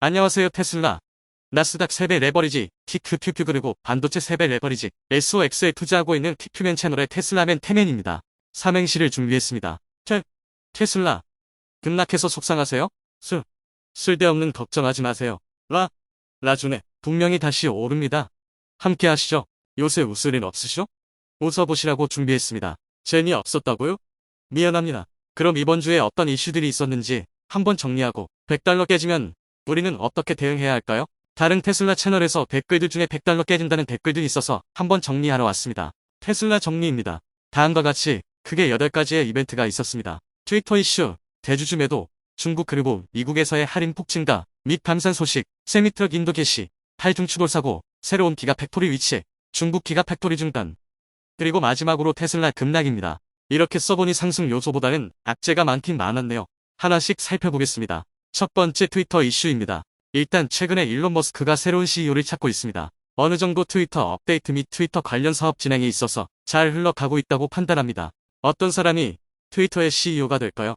안녕하세요 테슬라. 나스닥 3배 레버리지, TQQQ 그리고 반도체 3배 레버리지, SOX에 투자하고 있는 TQ맨 채널의 테슬라맨 태맨입니다. 삼행시를 준비했습니다. 테슬라. 급락해서 속상하세요? 쓸데없는 걱정하지 마세요. 라주네. 분명히 다시 오릅니다. 함께 하시죠. 요새 웃을 일 없으시죠? 웃어보시라고 준비했습니다. 재미없었다고요? 미안합니다. 그럼 이번 주에 어떤 이슈들이 있었는지 한번 정리하고 100달러 깨지면 우리는 어떻게 대응해야 할까요? 다른 테슬라 채널에서 댓글들 중에 100달러 깨진다는 댓글들이 있어서 한번 정리하러 왔습니다. 테슬라 정리입니다. 다음과 같이 크게 8가지의 이벤트가 있었습니다. 트위터 이슈, 대주주 매도, 중국 그리고 미국에서의 할인 폭증가, 및 감산 소식, 세미트럭 인도 개시, 8중 추돌 사고, 새로운 기가팩토리 위치, 중국 기가팩토리 중단, 그리고 마지막으로 테슬라 급락입니다. 이렇게 써보니 상승 요소보다는 악재가 많긴 많았네요. 하나씩 살펴보겠습니다. 첫 번째 트위터 이슈입니다. 일단 최근에 일론 머스크가 새로운 CEO를 찾고 있습니다. 어느 정도 트위터 업데이트 및 트위터 관련 사업 진행에 있어서 잘 흘러가고 있다고 판단합니다. 어떤 사람이 트위터의 CEO가 될까요?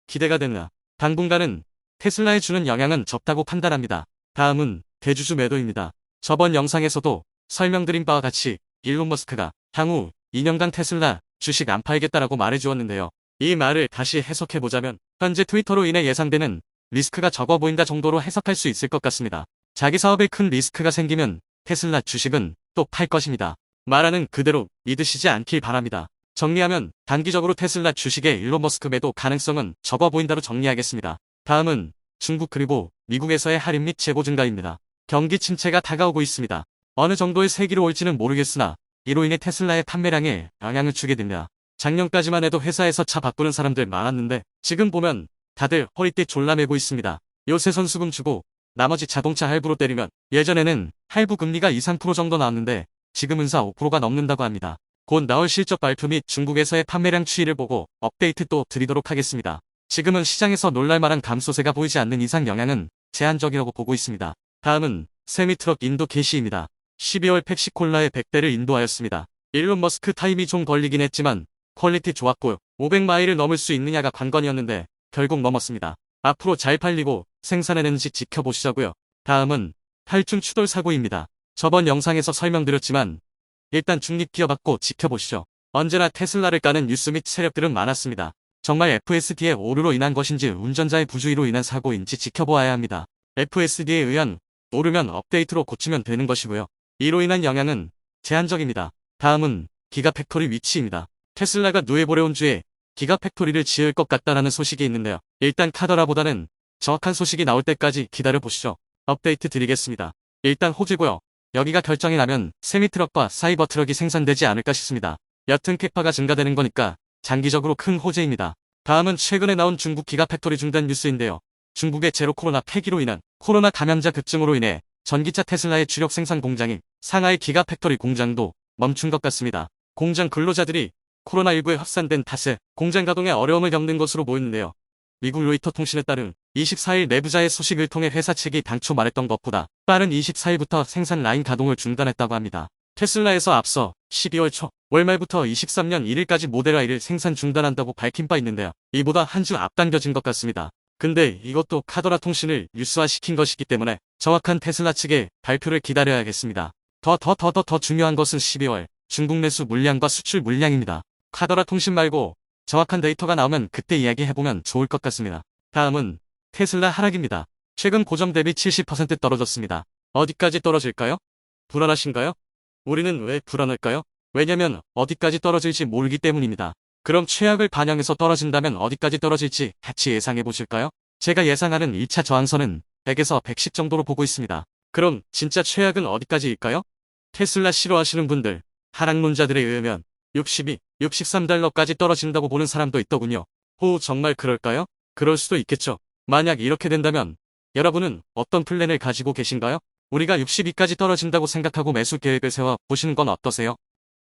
기대가 되나? 당분간은 테슬라에 주는 영향은 적다고 판단합니다. 다음은 대주주 매도입니다. 저번 영상에서도 설명드린 바와 같이 일론 머스크가 향후 2년간 테슬라 주식 안 팔겠다라고 말해주었는데요. 이 말을 다시 해석해보자면 현재 트위터로 인해 예상되는 리스크가 적어 보인다 정도로 해석할 수 있을 것 같습니다. 자기 사업에 큰 리스크가 생기면 테슬라 주식은 또 팔 것입니다. 말하는 그대로 믿으시지 않길 바랍니다. 정리하면 단기적으로 테슬라 주식의 일론 머스크 매도 가능성은 적어 보인다로 정리하겠습니다. 다음은 중국 그리고 미국에서의 할인 및 재고 증가입니다. 경기 침체가 다가오고 있습니다. 어느 정도의 세기로 올지는 모르겠으나 이로 인해 테슬라의 판매량에 영향을 주게 됩니다. 작년까지만 해도 회사에서 차 바꾸는 사람들 많았는데 지금 보면 다들 허리띠 졸라매고 있습니다. 요새 선수금 주고 나머지 자동차 할부로 때리면 예전에는 할부 금리가 2~3% 정도 나왔는데 지금은 4~5%가 넘는다고 합니다. 곧 나올 실적 발표 및 중국에서의 판매량 추이를 보고 업데이트 또 드리도록 하겠습니다. 지금은 시장에서 놀랄만한 감소세가 보이지 않는 이상 영향은 제한적이라고 보고 있습니다. 다음은 세미트럭 인도 개시입니다. 12월 펩시콜라의 100대를 인도하였습니다. 일론 머스크 타임이 좀 걸리긴 했지만 퀄리티 좋았고 500마일을 넘을 수 있느냐가 관건이었는데 결국 넘었습니다. 앞으로 잘 팔리고 생산해내는지 지켜보시자고요. 다음은 8중 추돌 사고입니다. 저번 영상에서 설명드렸지만 일단 중립기어 받고 지켜보시죠. 언제나 테슬라를 까는 뉴스 및 세력들은 많았습니다. 정말 FSD의 오류로 인한 것인지 운전자의 부주의로 인한 사고인지 지켜보아야 합니다. FSD에 의한 오류면 업데이트로 고치면 되는 것이고요. 이로 인한 영향은 제한적입니다. 다음은 기가팩토리 위치입니다. 테슬라가 누에보레온 주에 기가팩토리를 지을 것 같다라는 소식이 있는데요. 일단 카더라보다는 정확한 소식이 나올 때까지 기다려보시죠. 업데이트 드리겠습니다. 일단 호재고요. 여기가 결정이 나면 세미트럭과 사이버트럭이 생산되지 않을까 싶습니다. 여튼 캐파가 증가되는 거니까 장기적으로 큰 호재입니다. 다음은 최근에 나온 중국 기가팩토리 중단 뉴스인데요. 중국의 제로 코로나 폐기로 인한 코로나 감염자 급증으로 인해 전기차 테슬라의 주력 생산 공장인 상하이 기가팩토리 공장도 멈춘 것 같습니다. 공장 근로자들이 코로나19에 확산된 탓에 공장 가동에 어려움을 겪는 것으로 보이는데요. 미국 로이터 통신에 따른 24일 내부자의 소식을 통해 회사 측이 당초 말했던 것보다 빠른 24일부터 생산 라인 가동을 중단했다고 합니다. 테슬라에서 앞서 12월 초 월말부터 23년 1일까지 모델 Y를 생산 중단한다고 밝힌 바 있는데요. 이보다 한 주 앞당겨진 것 같습니다. 근데 이것도 카더라 통신을 뉴스화시킨 것이기 때문에 정확한 테슬라 측의 발표를 기다려야겠습니다. 더 중요한 것은 12월 중국 내수 물량과 수출 물량입니다. 카더라 통신 말고 정확한 데이터가 나오면 그때 이야기해보면 좋을 것 같습니다. 다음은 테슬라 하락입니다. 최근 고점 대비 70% 떨어졌습니다. 어디까지 떨어질까요? 불안하신가요? 우리는 왜 불안할까요? 왜냐면 어디까지 떨어질지 모르기 때문입니다. 그럼 최악을 반영해서 떨어진다면 어디까지 떨어질지 같이 예상해 보실까요? 제가 예상하는 1차 저항선은 100에서 110 정도로 보고 있습니다. 그럼 진짜 최악은 어디까지일까요? 테슬라 싫어하시는 분들, 하락론자들에 의하면 62, 63달러까지 떨어진다고 보는 사람도 있더군요. 정말 그럴까요? 그럴 수도 있겠죠. 만약 이렇게 된다면 여러분은 어떤 플랜을 가지고 계신가요? 우리가 62까지 떨어진다고 생각하고 매수 계획을 세워 보시는 건 어떠세요?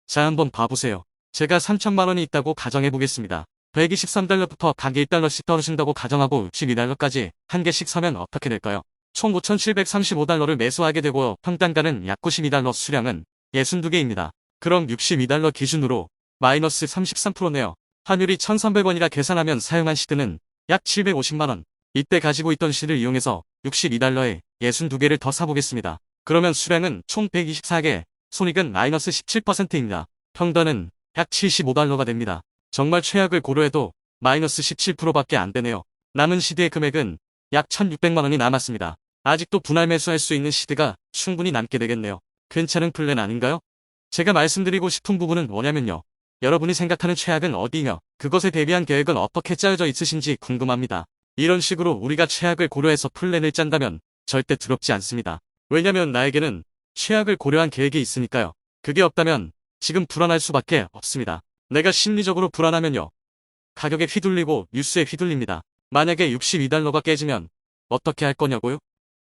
자, 한번 봐보세요. 제가 3천만 원이 있다고 가정해 보겠습니다. 123달러부터 각 1달러씩 떨어진다고 가정하고 62달러까지 한 개씩 사면 어떻게 될까요? 총 5,735달러를 매수하게 되고 평단가는 약 92달러, 수량은 62개입니다. 그럼 62달러 기준으로 마이너스 33%네요. 환율이 1,300원이라 계산하면 사용한 시드는 약 750만원. 이때 가지고 있던 시드를 이용해서 62달러에 62개를 더 사보겠습니다. 그러면 수량은 총 124개, 손익은 마이너스 17%입니다. 평단은 약 75달러가 됩니다. 정말 최악을 고려해도 마이너스 17%밖에 안 되네요. 남은 시드의 금액은 약 1600만 원이 남았습니다. 아직도 분할 매수할 수 있는 시드가 충분히 남게 되겠네요. 괜찮은 플랜 아닌가요? 제가 말씀드리고 싶은 부분은 뭐냐면요. 여러분이 생각하는 최악은 어디며 그것에 대비한 계획은 어떻게 짜여져 있으신지 궁금합니다. 이런 식으로 우리가 최악을 고려해서 플랜을 짠다면 절대 두렵지 않습니다. 왜냐면 나에게는 최악을 고려한 계획이 있으니까요. 그게 없다면 지금 불안할 수밖에 없습니다. 내가 심리적으로 불안하면요. 가격에 휘둘리고 뉴스에 휘둘립니다. 만약에 62달러가 깨지면 어떻게 할 거냐고요?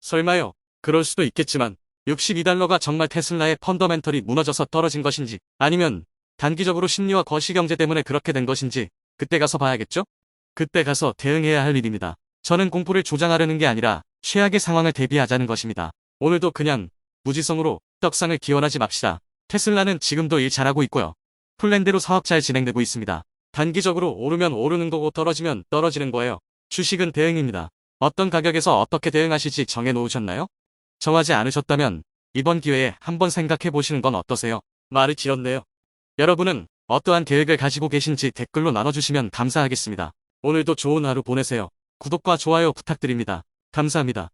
설마요. 그럴 수도 있겠지만 62달러가 정말 테슬라의 펀더멘털이 무너져서 떨어진 것인지 아니면 단기적으로 심리와 거시경제 때문에 그렇게 된 것인지 그때 가서 봐야겠죠? 그때 가서 대응해야 할 일입니다. 저는 공포를 조장하려는 게 아니라 최악의 상황을 대비하자는 것입니다. 오늘도 그냥 무지성으로 떡상을 기원하지 맙시다. 테슬라는 지금도 일 잘하고 있고요. 플랜대로 사업 잘 진행되고 있습니다. 단기적으로 오르면 오르는 거고 떨어지면 떨어지는 거예요. 주식은 대응입니다. 어떤 가격에서 어떻게 대응하실지 정해 놓으셨나요? 정하지 않으셨다면 이번 기회에 한번 생각해 보시는 건 어떠세요? 말이 길었네요. 여러분은 어떠한 계획을 가지고 계신지 댓글로 나눠주시면 감사하겠습니다. 오늘도 좋은 하루 보내세요. 구독과 좋아요 부탁드립니다. 감사합니다.